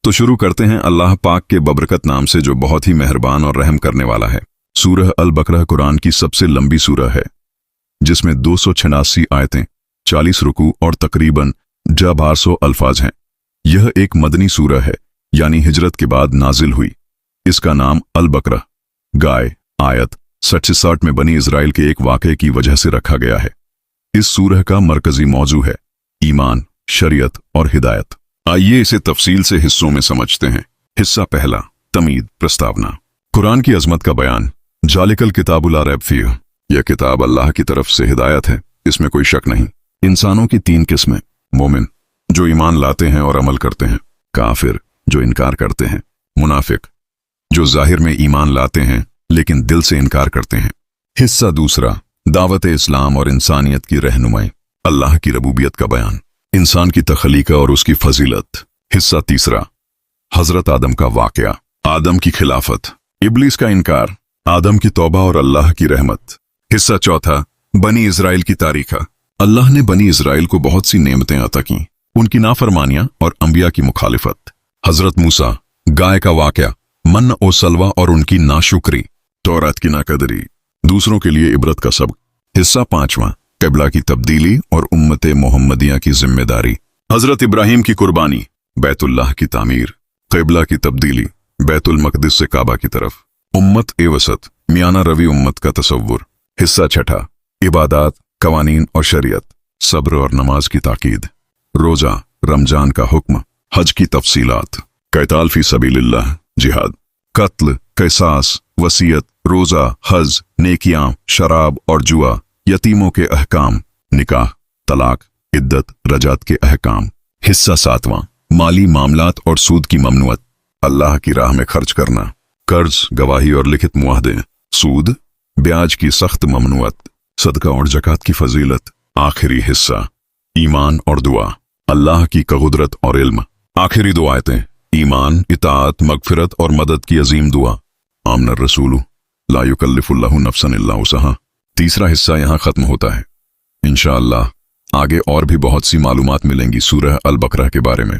तो शुरू करते हैं अल्लाह पाक के बबरकत नाम से जो बहुत ही मेहरबान और रहम करने वाला है। सूरह अल बकरा कुरान की सबसे लंबी सूरह है, जिसमें 286 आयतें, 40 रुकू और तकरीबन 1200 अल्फाज हैं। यह एक मदनी सूरह है, यानी हिजरत के बाद नाजिल हुई। इसका नाम अल बकरा गाय आयत 60 में बनी इजराइल के एक वाक़े की वजह से रखा गया है। इस सूरह का मरकजी मौजू है ईमान, शरीयत और हिदायत। आइए इसे तफसील से हिस्सों में समझते हैं। हिस्सा पहला, तमीद, प्रस्तावना। कुरान की अजमत का बयान। जालिकल किताबुल ला रैब फीह, यह किताब अल्लाह की तरफ से हिदायत है, इसमें कोई शक नहीं। इंसानों की 3 किस्में, मोमिन जो ईमान लाते हैं और अमल करते हैं, काफिर जो इनकार करते हैं, मुनाफिक जो जाहिर में ईमान लाते हैं लेकिन दिल से इनकार करते हैं। हिस्सा दूसरा, दावत इस्लाम और इंसानियत की रहनुमाई। अल्लाह की रबूबियत का बयान, इंसान की तख्लीका और उसकी फजीलत। हिस्सा तीसरा, हजरत आदम का वाकया, आदम की खिलाफत, इब्लीस का इनकार, आदम की तौबा और अल्लाह की रहमत। हिस्सा चौथा, बनी इजराइल की तारीख। अल्लाह ने बनी इजराइल को बहुत सी नेमतें अता की, उनकी नाफरमानियां और अंबिया की मुखालिफत। हजरत मूसा, गाय का वाकया, मन ओ सलवा और उनकी नाशुक्री, तौरात की नाकदरी, दूसरों के लिए इबरत का सबक। हिस्सा पांचवां, क़िबला की तब्दीली और उम्मत मोहम्मदिया की जिम्मेदारी। हजरत इब्राहीम की कुर्बानी, बैतुल्लाह की तामीर, क़िबला की तब्दीली, बैतुल मक़दिस से काबा की तरफ, उम्मत ए वसत, मियाना रवी उम्मत का तसव्वुर। हिस्सा छठा, इबादात, कवानीन और शरीयत, सब्र और नमाज की ताकीद, रोजा, रमजान का हुक्म, हज की तफसीलात, क़िताल फी सबीलिल्लाह, जिहाद, कत्ल, क़िसास, वसीयत, रोजा, हज, नेकियां, शराब और जुआ, यतीमों के अहकाम, निकाह, तलाक, इद्दत, रजात के अहकाम। हिस्सा सातवां, माली मामलात और सूद की ममनुअत, अल्लाह की राह में खर्च करना, कर्ज, गवाही और लिखित मुआहदे, सूद, ब्याज की सख्त ममनुअत, सदका और ज़कात की फजीलत। आखिरी हिस्सा, ईमान और दुआ, अल्लाह की कुदरत और इल्म। आखिरी 2 आयतें, ईमान, इताअत, मगफिरत और मदद की अजीम दुआ। आमनर रसूलु ला युकल्लिफुल्लाहु नफ्सन इल्ला वुसहा। तीसरा हिस्सा यहाँ खत्म होता है। इंशाअल्लाह आगे और भी बहुत सी मालूमात मिलेंगी सूरह अल बकरा के बारे में।